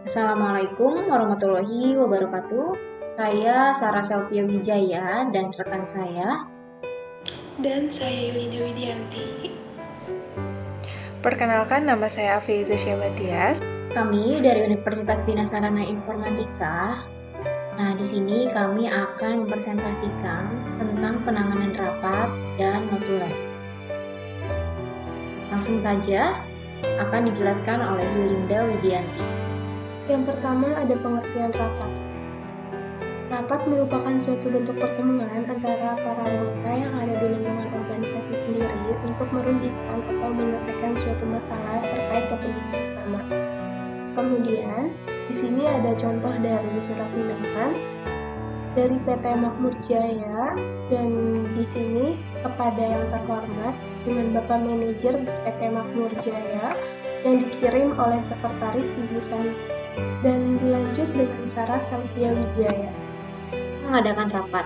Assalamualaikum warahmatullahi wabarakatuh. Saya Sarah Selvia Wijaya dan rekan saya. Dan saya Yulina Widianti. Perkenalkan, nama saya Afiza Syabatias. Kami dari Universitas Bina Sarana Informatika. Nah, di sini kami akan mempresentasikan tentang penanganan rapat dan notulen. Langsung saja akan dijelaskan oleh Yulinda Widianti. Yang pertama ada pengertian rapat. Rapat merupakan suatu bentuk pertemuan antara para anggota yang ada di lingkungan organisasi sendiri untuk merundingkan atau menyelesaikan suatu masalah terkait kepentingan bersama. Kemudian, di sini ada contoh dari surat undangan dari PT Makmur Jaya, dan di sini kepada yang terhormat dengan Bapak Manajer PT Makmur Jaya yang dikirim oleh Sekretaris Ibu Sani, dan dilanjut dengan Sarah Selvia Wijaya. Mengadakan rapat.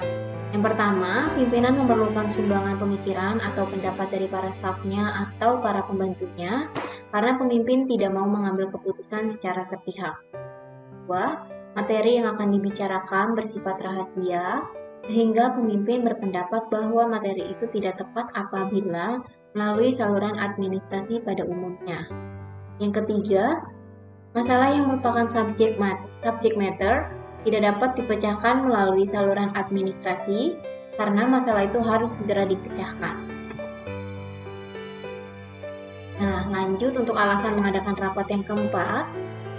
Yang pertama, pimpinan memerlukan sumbangan pemikiran atau pendapat dari para stafnya atau para pembantunya karena pemimpin tidak mau mengambil keputusan secara sepihak. Kedua, materi yang akan dibicarakan bersifat rahasia sehingga pemimpin berpendapat bahwa materi itu tidak tepat apabila melalui saluran administrasi pada umumnya. Yang ketiga, masalah yang merupakan subject matter tidak dapat dipecahkan melalui saluran administrasi karena masalah itu harus segera dipecahkan. Nah, lanjut untuk alasan mengadakan rapat yang keempat,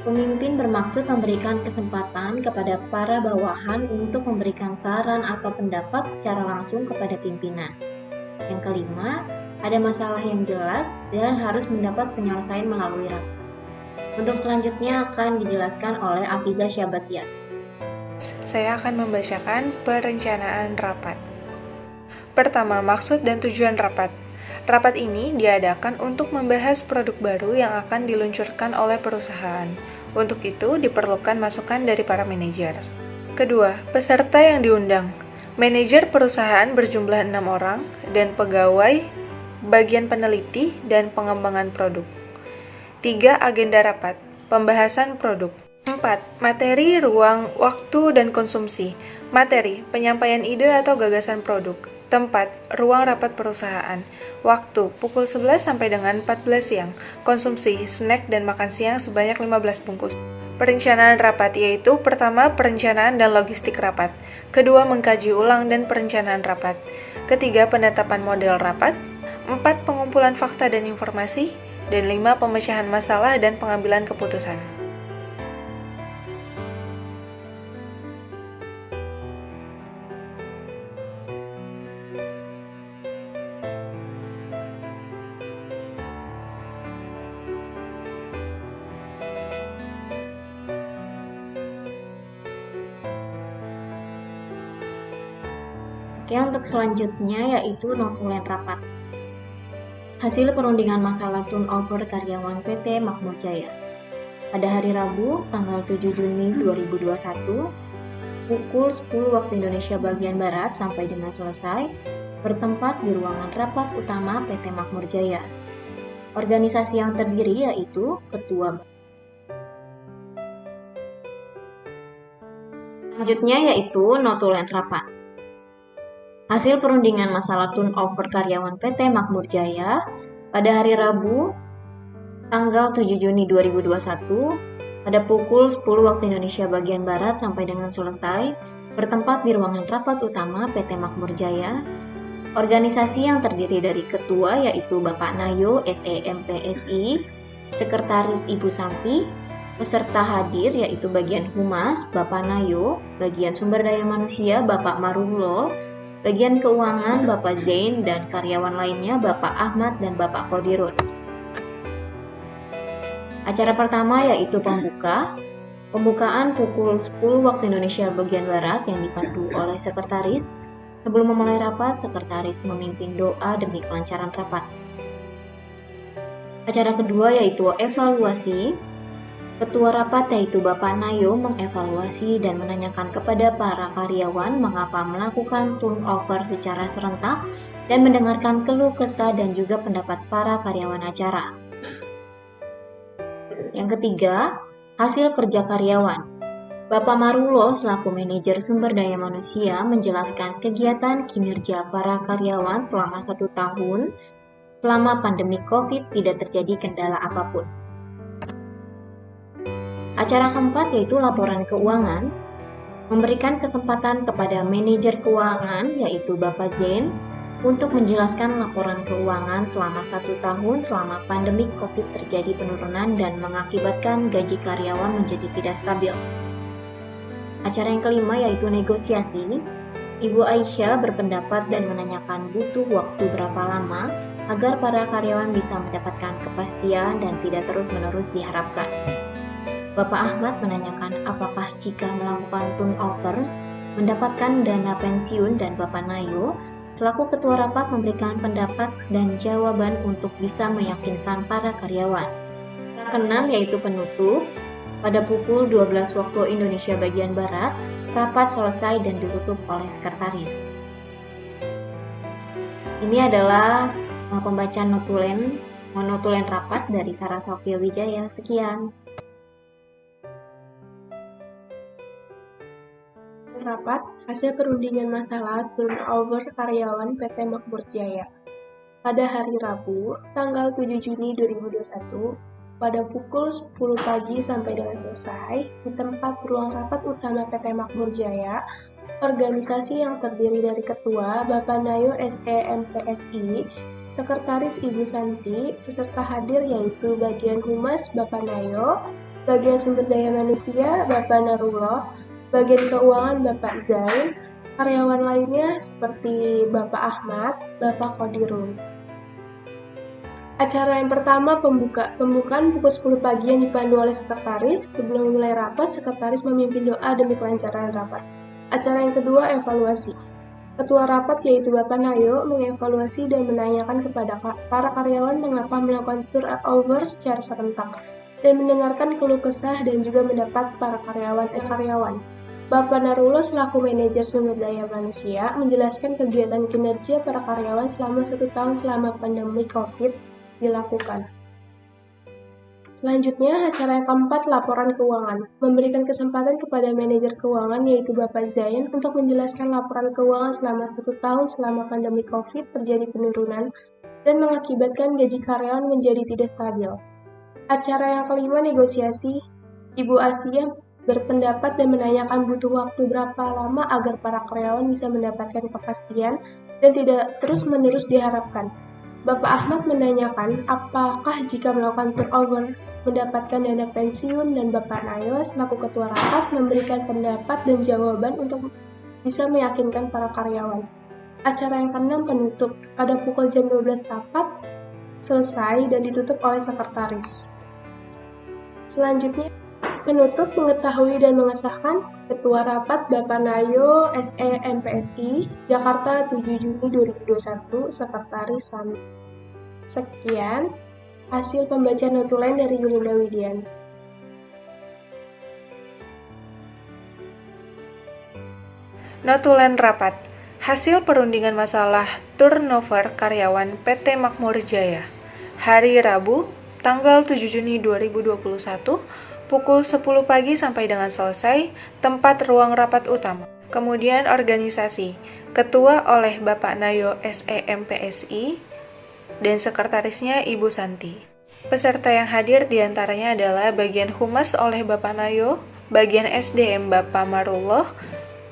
pemimpin bermaksud memberikan kesempatan kepada para bawahan untuk memberikan saran atau pendapat secara langsung kepada pimpinan. Yang kelima, ada masalah yang jelas dan harus mendapat penyelesaian melalui rapat. Untuk selanjutnya akan dijelaskan oleh Afiza Syabatias. Saya akan membacakan perencanaan rapat. Pertama, maksud dan tujuan rapat. Rapat ini diadakan untuk membahas produk baru yang akan diluncurkan oleh perusahaan. Untuk itu, diperlukan masukan dari para manajer. Kedua, peserta yang diundang. Manajer perusahaan berjumlah 6 orang dan pegawai bagian peneliti dan pengembangan produk. 3. Agenda rapat. Pembahasan produk. 4. Materi, ruang, waktu, dan konsumsi. Materi, penyampaian ide atau gagasan produk. Tempat, ruang rapat perusahaan. Waktu, pukul 11 sampai dengan 14 siang. Konsumsi, snack dan makan siang sebanyak 15 bungkus. Perencanaan rapat yaitu pertama, perencanaan dan logistik rapat. Kedua, mengkaji ulang dan perencanaan rapat. Ketiga, penetapan model rapat. 4. Pengumpulan fakta dan informasi. Dan 5. Pemecahan masalah dan pengambilan keputusan. Oke, untuk selanjutnya yaitu notulen rapat. Hasil perundingan masalah turnover karyawan PT Makmur Jaya. Pada hari Rabu, tanggal 7 Juni 2021, pukul 10 waktu Indonesia bagian Barat sampai dengan selesai, bertempat di ruangan rapat utama PT Makmur Jaya. Organisasi yang terdiri yaitu Ketua. Selanjutnya yaitu notulen rapat. Hasil perundingan masalah turnover karyawan PT Makmur Jaya pada hari Rabu, tanggal 7 Juni 2021, pada pukul 10 waktu Indonesia bagian Barat sampai dengan selesai, bertempat di ruangan rapat utama PT Makmur Jaya. Organisasi yang terdiri dari ketua yaitu Bapak Nayo, SEMPSI, Sekretaris Ibu Sampi, peserta hadir yaitu bagian Humas, Bapak Nayo, bagian Sumber Daya Manusia, Bapak Marulol, bagian keuangan Bapak Zain, dan karyawan lainnya Bapak Ahmad dan Bapak Kodirun. Acara pertama yaitu pembukaan pukul 10 waktu Indonesia bagian Barat yang dipandu oleh sekretaris. Sebelum memulai rapat, sekretaris memimpin doa demi kelancaran rapat. Acara kedua yaitu evaluasi. Ketua rapat yaitu Bapak Nayo mengevaluasi dan menanyakan kepada para karyawan mengapa melakukan turnover secara serentak dan mendengarkan keluh kesah dan juga pendapat para karyawan acara. Yang ketiga, Hasil kerja karyawan. Bapak Marulo selaku manajer sumber daya manusia menjelaskan kegiatan kinerja para karyawan selama 1 tahun selama pandemi COVID tidak terjadi kendala apapun. Acara keempat yaitu laporan keuangan, memberikan kesempatan kepada manajer keuangan yaitu Bapak Zain untuk menjelaskan laporan keuangan selama 1 tahun selama pandemi COVID terjadi penurunan dan mengakibatkan gaji karyawan menjadi tidak stabil. Acara yang kelima yaitu negosiasi. Ibu Aisyah berpendapat dan menanyakan butuh waktu berapa lama agar para karyawan bisa mendapatkan kepastian dan tidak terus-menerus diharapkan. Bapak Ahmad menanyakan apakah jika melakukan turnover mendapatkan dana pensiun dan Bapak Nayo selaku ketua rapat memberikan pendapat dan jawaban untuk bisa meyakinkan para karyawan. Yang keenam yaitu penutup. Pada pukul 12 waktu Indonesia bagian Barat, rapat selesai dan ditutup oleh sekretaris. Ini adalah pembacaan notulen rapat dari Sarah Sofia Wijaya. Sekian. Rapat hasil perundingan masalah turnover karyawan PT Makmur Jaya. Pada hari Rabu, tanggal 7 Juni 2021, pada pukul 10 pagi sampai dengan selesai, di tempat ruang rapat utama PT Makmur Jaya, organisasi yang terdiri dari Ketua Bapak Nayo SE-MPSI, Sekretaris Ibu Santi, peserta hadir yaitu Bagian Humas Bapak Nayo, Bagian Sumber Daya Manusia Bapak Narullah, Bagian Keuangan Bapak Zain, karyawan lainnya seperti Bapak Ahmad, Bapak Kodirun. Acara yang pertama pembukaan pukul 10 pagi yang dipandu oleh sekretaris. Sebelum mulai rapat, sekretaris memimpin doa demi kelancaran rapat. Acara yang kedua evaluasi. Ketua rapat yaitu Bapak Nayo mengevaluasi dan menanyakan kepada para karyawan mengapa melakukan turnover secara serentak dan mendengarkan keluh kesah dan juga mendapat para karyawan. Bapak Narullah selaku manajer sumber daya manusia menjelaskan kegiatan kinerja para karyawan selama 1 tahun selama pandemi COVID dilakukan. Selanjutnya, acara yang keempat, laporan keuangan. Memberikan kesempatan kepada manajer keuangan yaitu Bapak Zain untuk menjelaskan laporan keuangan selama 1 tahun selama pandemi COVID terjadi penurunan dan mengakibatkan gaji karyawan menjadi tidak stabil. Acara yang kelima, negosiasi. Ibu Asia berpendapat dan menanyakan butuh waktu berapa lama agar para karyawan bisa mendapatkan kepastian dan tidak terus-menerus diharapkan. Bapak Ahmad menanyakan apakah jika melakukan turnover mendapatkan dana pensiun dan Bapak Nayo selaku ketua rapat memberikan pendapat dan jawaban untuk bisa meyakinkan para karyawan. Acara yang keenam penutup. Pada pukul jam 12 rapat selesai dan ditutup oleh sekretaris. Selanjutnya penutup mengetahui dan mengesahkan Ketua Rapat Bapak Nayo SE-MPSI Jakarta 7 Juni 2021 Sekretaris Sami. Sekian hasil pembacaan notulen dari Yulinda Widian. Notulen rapat. Hasil perundingan masalah turnover karyawan PT Makmur Jaya. Hari Rabu, tanggal 7 Juni 2021, pukul 10 pagi sampai dengan selesai, tempat ruang rapat utama. Kemudian organisasi, ketua oleh Bapak Nayo SE-MPSI dan sekretarisnya Ibu Santi. Peserta yang hadir diantaranya adalah bagian humas oleh Bapak Nayo, bagian SDM Bapak Marullah,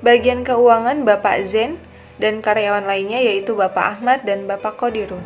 bagian keuangan Bapak Zain, dan karyawan lainnya yaitu Bapak Ahmad dan Bapak Kodirun.